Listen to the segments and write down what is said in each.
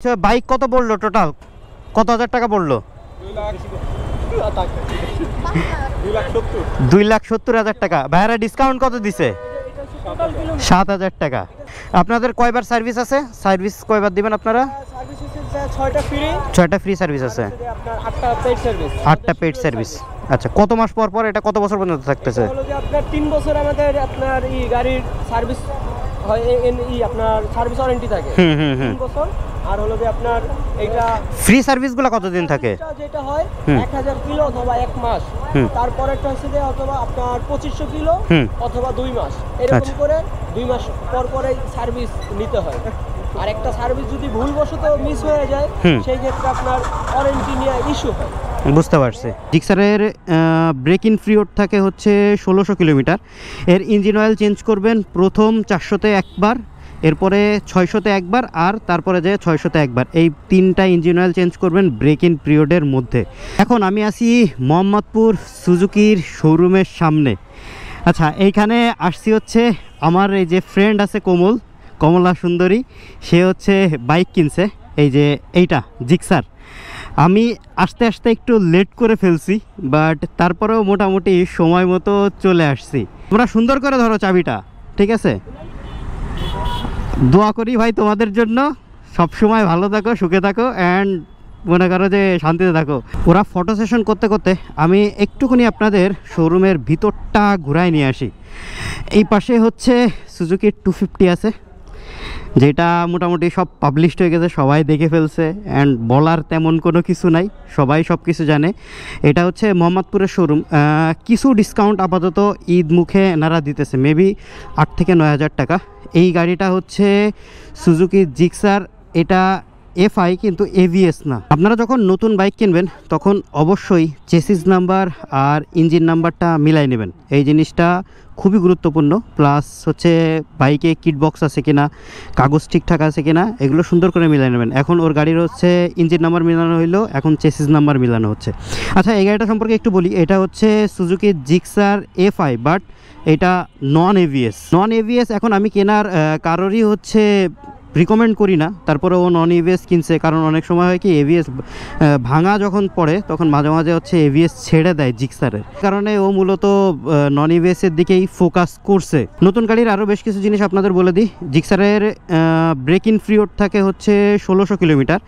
আচ্ছা বাইক কত পড়লো টোটাল? কত হাজার টাকা পড়লো? 2,70,000 টাকা। ভাইয়ারা ডিসকাউন্ট কত দিছে? 7,000 টাকা। আপনাদের কয়বার সার্ভিস আছে? সার্ভিস কয়বার দিবেন আপনারা? 6টা ফ্রি সার্ভিস আছে, 8টা পেড সার্ভিস। আচ্ছা কত মাস পর পর, এটা কত বছর পর্যন্ত থাকতেছে? আপনার 3 বছর আমাদের আপনার এই গাড়ির সার্ভিস হয়, আপনার সার্ভিস ওয়ারেন্টি থাকে 3 বছর। আর হলো যে আপনার এইটা ফ্রি সার্ভিসগুলো কতদিন থাকে? যেটা হয় 1000 কিলো অথবা 1 মাস, তারপরে একটা হচ্ছে যে অথবা আপনার 2500 কিলো অথবা 2 মাস, এরকম করে 2 মাস পর পরে সার্ভিস নিতে হয়। আর একটা সার্ভিস যদি ভুলবশত মিস হয়ে যায় সেই ক্ষেত্রে আপনার ওয়ারেন্টি নিয়ে ইস্যু হয়। বুঝতে পারছি। জিক্সারের ব্রেক ইন পিরিয়ড থাকে হচ্ছে 1600 কিলোমিটার। এর ইঞ্জিন অয়েল চেঞ্জ করবেন প্রথম 400-তে একবার, এরপরে 600-তে একবার, আর তারপরে যে 600-তে একবার। এই 3টা ইঞ্জিন অয়েল চেঞ্জ করবেন ব্রেক ইন পিরিয়ডের মধ্যে। এখন আমি আছি মোহাম্মদপুর সুজুকির শোরুমের সামনে। আচ্ছা এইখানে আসছি হচ্ছে আমার এই যে ফ্রেন্ড আছে কমলা সুন্দরী, সে হচ্ছে বাইক কিনছে, এই যে এইটা জিক্সার। আমি আস্তে আস্তে একটু লেট করে ফেলছি, বাট তারপরেও মোটামুটি সময় মতো চলে আসছি। তোমরা সুন্দর করে ধরো চাবিটা, ঠিক আছে? দোয়া করি ভাই তোমাদের জন্য, সব সময় ভালো থাকো, সুখে থাকো, অ্যান্ড মনে করো যে শান্তিতে থাকো। ওরা ফটো সেশন করতে করতে আমি একটুখানি আপনাদের শোরুমের ভিতরটা ঘুরায় নিয়ে আসি। এই পাশে হচ্ছে সুজুকি 250 আছে, যেটা মোটামুটি সব পাবলিশড হয়ে গেছে, সবাই দেখে ফেলছে, অ্যান্ড বলার তেমন কোনো কিছু নাই, সবাই সব কিছু জানে। এটা হচ্ছে মোহাম্মদপুরের শোরুম। কিছু ডিসকাউন্ট আপাতত ঈদ মুখে এনারা দিতেছে, মেবি 8 থেকে 9,000 টাকা। এই গাড়িটা হচ্ছে সুজুকি জিক্সার, এটা এফআই কিন্তু এভিএস না। আপনারা যখন নতুন বাইক কিনবেন তখন অবশ্যই চেসিস নাম্বার আর ইঞ্জিন নাম্বারটা মিলাই নেবেন, এই জিনিসটা খুবই গুরুত্বপূর্ণ। প্লাস হচ্ছে বাইকে কিট বক্স আছে কিনা, কাগজ ঠিকঠাক আছে কিনা, এগুলো সুন্দর করে মিলাই নেবেন। এখন ওর গাড়ির হচ্ছে ইঞ্জিন নাম্বার মিলানো হইলো, এখন চেসিস নাম্বার মিলানো হচ্ছে। আচ্ছা এই গাড়িটা সম্পর্কে একটু বলি। এটা হচ্ছে সুজুকি জিক্সার এফআই, বাট এটা নন এভিএস। এখন আমি কেনার কারোরই হচ্ছে রিকমেন্ড করি না, তারপরে ও নন এভিএস কিনছে, কারণ অনেক সময় হয় কি এভিএস ভাঙা যখন পড়ে তখন মাঝে মাঝে হচ্ছে এভিএস ছেড়ে দেয় জিক্সারের কারণে। ও মূলত নন এভিএসের দিকেই ফোকাস করছে। নতুন গাড়ির আরও বেশ কিছু জিনিস আপনাদের বলে দিই। জিক্সারের ব্রেক ইন পিরিয়ড থাকে হচ্ছে 1600 কিলোমিটার।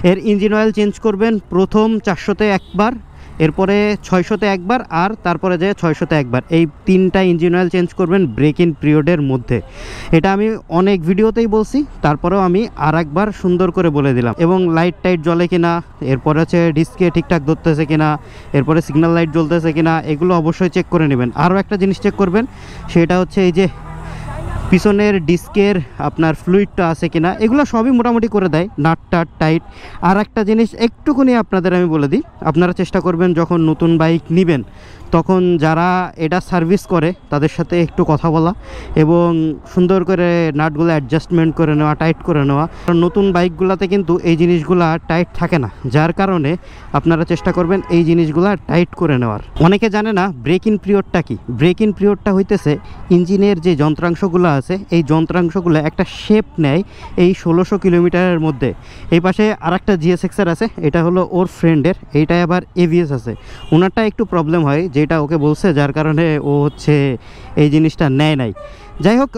এর ইঞ্জিন অয়েল চেঞ্জ করবেন প্রথম 400-তে একবার, এরপরে 600-তে একবার, আর তারপরে যে 600-তে একবার। এই 3টা ইঞ্জিন অয়েল চেঞ্জ করবেন ব্রেক ইন পিরিয়ডের মধ্যে। এটা আমি অনেক ভিডিওতেই বলছি, তারপরেও আমি আর একবার সুন্দর করে বলে দিলাম। এবং লাইট টাইট জ্বলে কিনা, এরপরে হচ্ছে ডিস্কে ঠিকঠাক ধরতেছে কিনা, এরপরে সিগন্যাল লাইট জ্বলতেছে কিনা, এগুলো অবশ্যই চেক করে নেবেন। আরও একটা জিনিস চেক করবেন, সেটা হচ্ছে এই যে পিছনের ডিস্কের আপনার ফ্লুইডটা আছে কিনা, এগুলো সবই মোটামুটি করে দেয়, নাট টাট টাইট। আর একটা জিনিস একটুখানি আপনাদের আমি বলে দিই, আপনারা চেষ্টা করবেন যখন নতুন বাইক নেবেন তখন যারা এটা সার্ভিস করে তাদের সাথে একটু কথা বলা এবং সুন্দর করে নাটগুলো অ্যাডজাস্টমেন্ট করে নেওয়া, টাইট করে নেওয়া। কারণ নতুন বাইকগুলোতে কিন্তু এই জিনিসগুলো টাইট থাকে না, যার কারণে আপনারা চেষ্টা করবেন এই জিনিসগুলো টাইট করে নেওয়ার। অনেকে জানে না ব্রেক ইন পিরিয়ডটা কি। ব্রেক ইন পিরিয়ডটা হইতেছে ইঞ্জিনের যে যন্ত্রাংশগুলো আছে, এই যন্ত্রাংশগুলো একটা শেপ নেয় এই 1600 কিলোমিটারের মধ্যে। এই পাশে আর একটা জিএসএক্সআর আছে, এটা হলো ওর ফ্রেন্ডের, এইটাই আবার এভিএস আছে। ওনারটা একটু প্রবলেম হয়, যেটা ওকে বলছে, যার কারণে ও হচ্ছে এই জিনিসটা নেয় নাই। যাই হোক,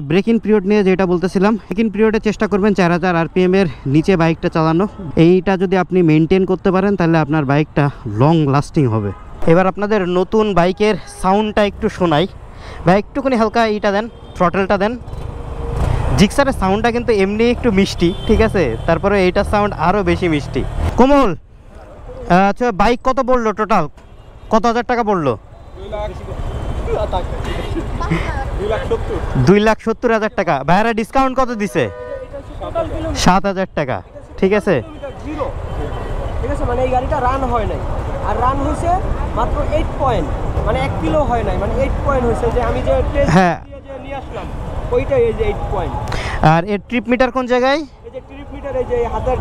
ব্রেক ইন পিরিয়ড নিয়ে যেটা বলতেছিলাম, ব্রেক ইন পিরিয়ডে চেষ্টা করবেন 4000 আরপিএমের নিচে বাইকটা চালানো। এইটা যদি আপনি মেনটেন করতে পারেন তাহলে আপনার বাইকটা লং লাস্টিং হবে। এবার আপনাদের নতুন বাইকের সাউন্ডটা একটু শোনাই। ভাই একটুখানি হালকা এইটা দেন, থ্রটেলটা দেন। জিক্সারের সাউন্ডটা কিন্তু এমনি একটু মিষ্টি, ঠিক আছে, তারপরে এইটার সাউন্ড আরও বেশি মিষ্টি। কোমল, আচ্ছা বাইক কত পড়লো টোটাল? কত হাজার টাকা পড়লো? 2,70,000 টাকা। ভাইয়ারা ডিসকাউন্ট কত দিছে? 7,000 টাকা। ঠিক আছে, ঠিক আছে। মানে এই গাড়িটা রান হয় নাই, আর রান হয়েছে মাত্র 8 পয়েন্ট, মানে 1 কিলো হয় নাই, মানে 8 পয়েন্ট হয়েছে। যে আমি যে টেস্ট দিয়ে নিয়ে আসলাম ওইটাই, এই যে 8 পয়েন্ট। আর এর ট্রিপ মিটার কোন জায়গায়? এই যে ট্রিপ মিটার, এই যে হাতের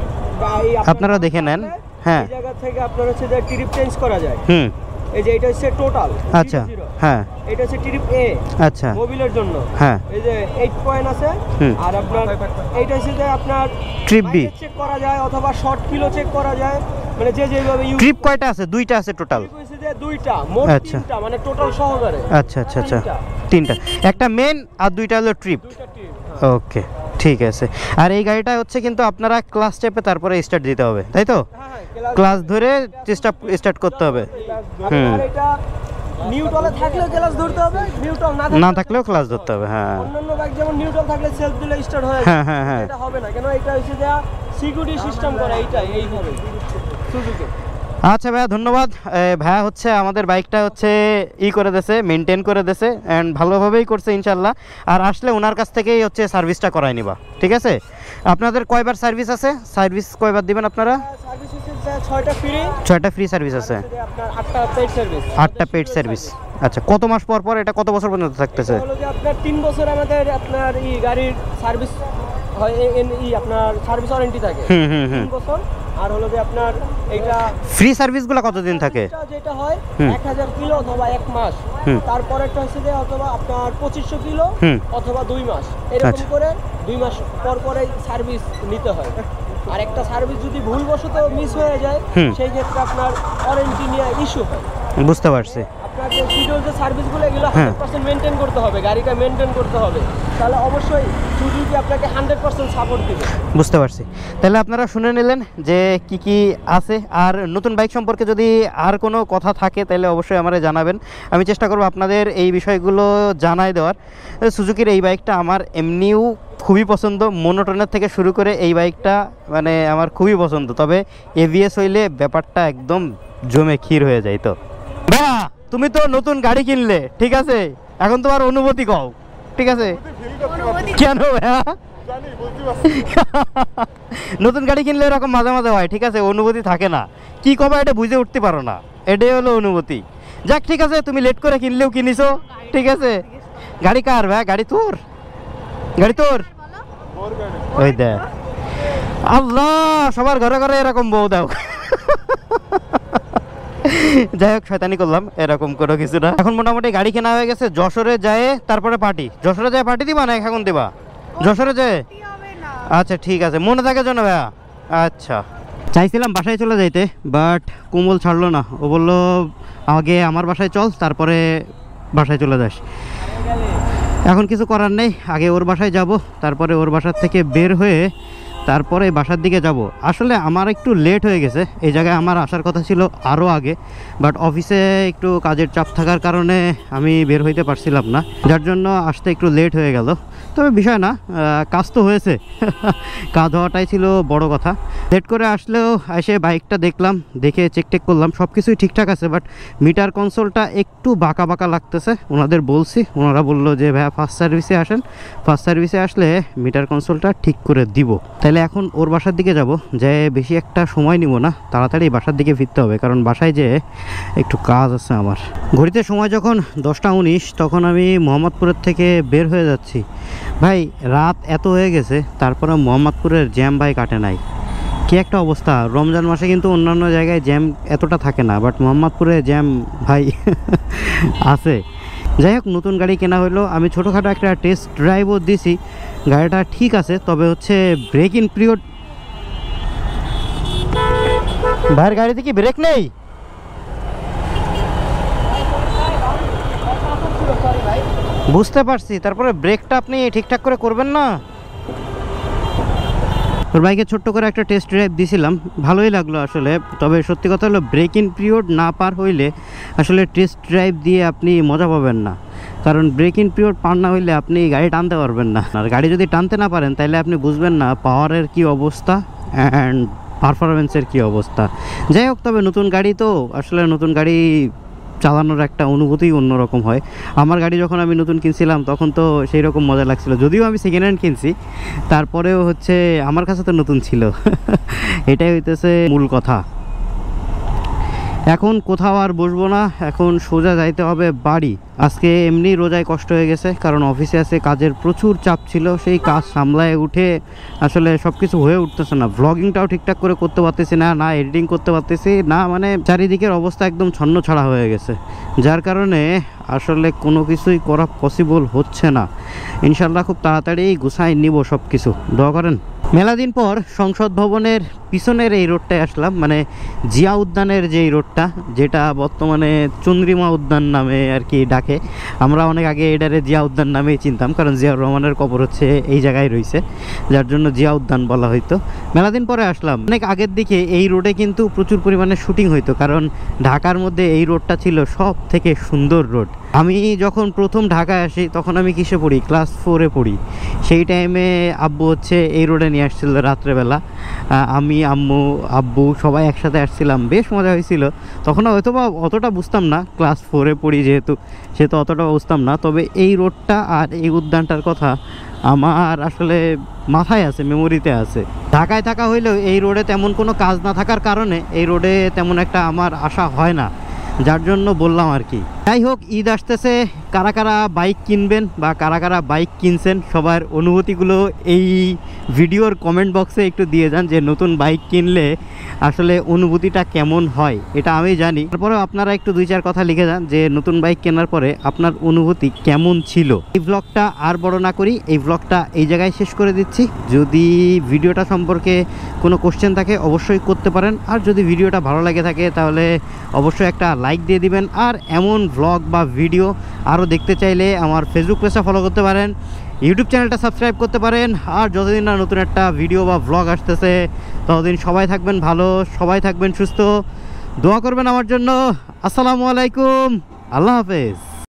আপনারা দেখে নেন। হ্যাঁ, এই জায়গা থেকে আপনার হচ্ছে যে ট্রিপ চেঞ্জ করা যায়। এই যে এটা হচ্ছে টোটাল। আচ্ছা হ্যাঁ, এটা হচ্ছে ট্রিপ এ। আচ্ছা মোবিলের জন্য হ্যাঁ, এই যে 8 পয়েন্ট আছে। আর আপনার এইটা হচ্ছে যে আপনার ট্রিপ বি চেক করা যায় অথবা শর্ট কিলো চেক করা যায়, মানে যে যেভাবে ইউজ। ট্রিপ কয়টা আছে? দুইটা আছে টোটাল। হচ্ছে যে দুইটা, মোট আচ্ছা। তিনটা, মানে টোটাল সহকারে। আচ্ছা আচ্ছা আচ্ছা, তিনটা, একটা মেন আর দুইটা হলো ট্রিপ। দুইটা ট্রিপ। ওকে ঠিক আছে। আর এই গাড়িটা হচ্ছে কিন্তু আপনারা ক্লাস চেপে তারপরে স্টার্ট দিতে হবে, তাই তো? হ্যাঁ, ক্লাস ধরে স্টার্ট করতে হবে। আর এটা নিউট্রালে থাকলেও ক্লাস ধরতে হবে, নিউট্রাল না থাকলেও ক্লাস ধরতে হবে। হ্যাঁ, অন্যান্য বাইক যেমন নিউট্রাল থাকলে সেলফ দিলে স্টার্ট হয়। হ্যাঁ হ্যাঁ হ্যাঁ, এটা হবে না, কেন এটা হচ্ছে যে সিকিউরিটি সিস্টেম করা, এইভাবে সুজুকি। আচ্ছা ভাইয়া ধন্যবাদ। ভাইয়া হচ্ছে আমাদের বাইকটা হচ্ছে করে দেছে, মেনটেন করে দেছে, অ্যান্ড ভালোভাবেই করছে ইনশাল্লাহ। আর আসলে ওনার কাছ থেকেই হচ্ছে সার্ভিসটা করাই নিবা, ঠিক আছে? আপনাদের কয়বার সার্ভিস আছে? সার্ভিস কয়বার দিবেন আপনারা? সার্ভিস হচ্ছে 6টা ফ্রি। 6টা ফ্রি সার্ভিস আছে, আপনার 8টা পেইড সার্ভিস। 8টা পেইড সার্ভিস। আচ্ছা, কত মাস পর পর? এটা কত বছর পর্যন্ত থাকতেছে? হলো যে আপনার 3 বছর আমাদের আপনার গাড়ির সার্ভিস হয়, আপনার সার্ভিস ওয়ারেন্টি থাকে 3 বছর। আর হলো যে আপনার এইটা ফ্রি সার্ভিসগুলো কতদিন থাকে? যেটা হয় 1000 কিলো অথবা 1 মাস, তারপরেরটা হচ্ছে যে অথবা আপনার 2500 কিলো অথবা 2 মাস, এরকম করে 2 মাস পর পরে সার্ভিস নিতে হয়। আর একটা সার্ভিস যদি ভুলবশত মিস হয়ে যায় সেই ক্ষেত্রে আপনার ওয়ারেন্টি নিয়ে ইস্যু হয়। বুঝতে পারছি। আপনার যে শিডিউল যে সার্ভিসগুলো এগুলো 100% মেনটেন করতে হবে, গাড়িটা মেনটেন করতে হবে, তাহলে অবশ্যই সুজুকি আপনাকে 100% সাপোর্ট দিবে। বুঝতে পারছি। তাহলে আপনারা শুনে নিলেন যে কি কি আছে। আর নতুন বাইক সম্পর্কে যদি আর কোনো কথা থাকে তাহলে অবশ্যই আমারে জানাবেন, আমি চেষ্টা করব আপনাদের এই বিষয়গুলো জানাই দেওয়ার। সুজুকির এই বাইকটা আমার এমনিও খুবই পছন্দ, মোনোটনের থেকে শুরু করে এই বাইকটা মানে আমার খুবই পছন্দ। তবে এভিএস হইলে ব্যাপারটা একদম জমে ক্ষীর হয়ে যায়। তো ভাইয়া তুমি তো নতুন গাড়ি কিনলে, ঠিক আছে, এখন তোমার অনুভূতি কও, ঠিক আছে? কেন ভাইয়া? নতুন গাড়ি কিনলে এরকম মাঝে মাঝে হয়, ঠিক আছে, অনুভূতি থাকে না, কি কবে এটা বুঝে উঠতে পারো না, এটাই হলো অনুভূতি। যাক ঠিক আছে, তুমি লেট করে কিনলেও কিনিছো, ঠিক আছে। গাড়ি কার ভাই? গাড়ি তোর? গাড়ি তোর? ওই দেখ, আল্লাহ, সবার ঘরে ঘরে এরকম বউ দাও। যাই হোক, শয়তানি করলাম, এরকম কোনো কিছু না। এখন মোটামুটি গাড়ি কেনা হয়ে গেছে, যশোরে যায় তারপরে পার্টি। যশোরে যায় পার্টি দিবা না এখন দিবা? যশোরে যায়, আচ্ছা ঠিক আছে, মনে থাকে যেন ভাইয়া। আচ্ছা, চাইছিলাম বাসায় চলে যাইতে, বাট কোমল ছাড়লো না। ও বললো আগে আমার বাসায় চল, তারপরে বাসায় চলে যাস। এখন কিছু করার নেই, আগে ওর বাসায় যাব, তারপরে ওর বাসার থেকে বের হয়ে তারপরে বাসার দিকে যাব। আসলে আমার একটু লেট হয়ে গেছে, এই জায়গায় আমার আসার কথা ছিল আরও আগে, বাট অফিসে একটু কাজের চাপ থাকার কারণে আমি বের হইতে পারছিলাম না, যার জন্য আসতে একটু লেট হয়ে গেল। তবে বিষয় না, কাজ তো হয়েছে। কাজ হওয়াটাই ছিল বড় কথা। লেট করে আসলেও এসে বাইকটা দেখলাম, দেখে চেক টেক করলাম, সব কিছুই ঠিকঠাক আছে, বাট মিটার কনসোলটা একটু বাঁকা বাঁকা লাগতেছে। ওনাদের বলছি, ওনারা বললো যে ভাইয়া ফার্স্ট সার্ভিসে আসেন, ফার্স্ট সার্ভিসে আসলে মিটার কনসোলটা ঠিক করে দিব। তাহলে এখন ওর বাসার দিকে যাব, যে বেশি একটা সময় নিব না, তাড়াতাড়ি বাসার দিকে ফিরতে হবে, কারণ বাসায় যে একটু কাজ আছে আমার। ঘড়িতে সময় যখন 10টা 19, তখন আমি মোহাম্মদপুরের থেকে বের হয়ে যাচ্ছি। ভাই রাত এত হয়ে গেছে, তারপরে মোহাম্মদপুরের জ্যাম ভাই কাটে নাই, কি একটা অবস্থা। রমজান মাসে কিন্তু অন্যান্য জায়গায় জ্যাম এতটা থাকে না, বাট মোহাম্মদপুরে জ্যাম ভাই আছে। যাই হোক, নতুন গাড়ি কেনা হলো, আমি ছোটোখাটো একটা টেস্ট ড্রাইভও দিছি, গাড়িটা ঠিক আছে, তবে হচ্ছে ব্রেক ইন পিরিয়ড। ভাইয়ের গাড়িতে কি ব্রেক নেই? বুঝতে পারছি, তারপরে ব্রেকটা আপনি ঠিকঠাক করে করবেন না। ওর বাইকে ছোট্ট করে একটা টেস্ট ড্রাইভ দিয়েছিলাম, ভালোই লাগলো আসলে। তবে সত্যি কথা হলো, ব্রেক ইন পিরিয়ড না পার হইলে আসলে টেস্ট ড্রাইভ দিয়ে আপনি মজা পাবেন না, কারণ ব্রেক ইন পিরিয়ড পার না হইলে আপনি গাড়ি টানতে পারবেন না। আর গাড়ি যদি টানতে না পারেন তাহলে আপনি বুঝবেন না পাওয়ারের কি অবস্থা অ্যান্ড পারফরমেন্সের কি অবস্থা। যাই হোক, তবে নতুন গাড়ি তো আসলে নতুন গাড়ি চালানোর একটা অনুভূতি অন্যরকম হয়। আমার গাড়ি যখন আমি নতুন কিনছিলাম তখন তো সেই রকম মজা লাগছিল, যদিও আমি সেকেন্ড হ্যান্ড কিনছি, তারপরেও হচ্ছে আমার কাছে তো নতুন ছিল। এটাই হইতেছে মূল কথা। এখন কোথাও আর বসবো না, এখন সোজা যাইতে হবে বাড়ি। আজকে এমনি রোজায় কষ্ট হয়ে গেছে, কারণ অফিসে আছে, কাজের প্রচুর চাপ ছিল, সেই কাজ সামলায় উঠে আসলে সব কিছু হয়ে উঠতেছে না। ভ্লগিংটাও ঠিকঠাক করে করতে পারতেছি না, না এডিটিং করতে পারতেছি না, মানে চারিদিকের অবস্থা একদম ছন্ন ছাড়া হয়ে গেছে, যার কারণে আসলে কোনো কিছুই করা পসিবল হচ্ছে না। ইনশাল্লাহ খুব তাড়াতাড়ি গুছাই নিব সব কিছু, দোয়া করেন। মেলা দিন পর সংসদ ভবনের পিছনের এই রোডটায় আসলাম, মানে জিয়া উদ্যানের যেই রোডটা, যেটা বর্তমানে চন্দ্রিমা উদ্যান নামে আর কি ডাকে। আমরা অনেক আগে এটারে জিয়া উদ্যান নামেই চিনতাম, কারণ জিয়াউর রহমানের কবর হচ্ছে এই জায়গায় রয়েছে, যার জন্য জিয়া উদ্যান বলা হইতো। মেলা দিন পরে আসলাম। অনেক আগের দিকে এই রোডে কিন্তু প্রচুর পরিমাণে শুটিং হইতো, কারণ ঢাকার মধ্যে এই রোডটা ছিল সব থেকে সুন্দর রোড। আমি যখন প্রথম ঢাকায় আসি তখন আমি কিসে পড়ি, ক্লাস 4-এ পড়ি। সেই টাইমে আব্বু হচ্ছে এই রোডে নিয়ে আসছিল রাত্রেবেলা। আমি, আম্মু, আব্বু সবাই একসাথে আসছিলাম, বেশ মজা হয়েছিল। তখন হয়তো বা অতটা বুঝতাম না, ক্লাস 4-এ পড়ি যেহেতু, সে তো অতটা বুঝতাম না। তবে এই রোডটা আর এই উদ্যানটার কথা আমার আসলে মাথায় আছে, মেমোরিতে আছে। ঢাকায় থাকা হইলেও এই রোডে তেমন কোনো কাজ না থাকার কারণে এই রোডে তেমন একটা আমার আসা হয় না, যার জন্য বললাম আর কি। যাই হোক, ঈদ আসতেছে, কারা কারা বাইক কিনবেন বা কারা কারা বাইক কিনছেন সবার অনুভূতিগুলো এই ভিডিওর কমেন্ট বক্সে একটু দিয়ে যান, যে নতুন বাইক কিনলে আসলে অনুভূতিটা কেমন হয় এটা আমি জানি। তারপরেও আপনারা একটু 2-4 কথা লিখে যান যে নতুন বাইক কেনার পরে আপনার অনুভূতি কেমন ছিল। এই ব্লগটা আর বড় না করি, এই ব্লগটা এই জায়গায় শেষ করে দিচ্ছি। যদি ভিডিওটা সম্পর্কে কোনো কোশ্চেন থাকে অবশ্যই করতে পারেন, আর যদি ভিডিওটা ভালো লাগে থাকে তাহলে অবশ্যই একটা লাইক দিয়ে দিবেন। আর এমন ভ্লগ বা ভিডিও আরও দেখতে চাইলে আমার ফেসবুক পেজটা ফলো করতে পারেন, ইউটিউব চ্যানেলটা সাবস্ক্রাইব করতে পারেন। আর যতদিন না নতুন একটা ভিডিও বা ভ্লগ আসতেছে ততদিন সবাই থাকবেন ভালো, সবাই থাকবেন সুস্থ, দোয়া করবেন আমার জন্য। আসসালামু আলাইকুম, আল্লাহ হাফেজ।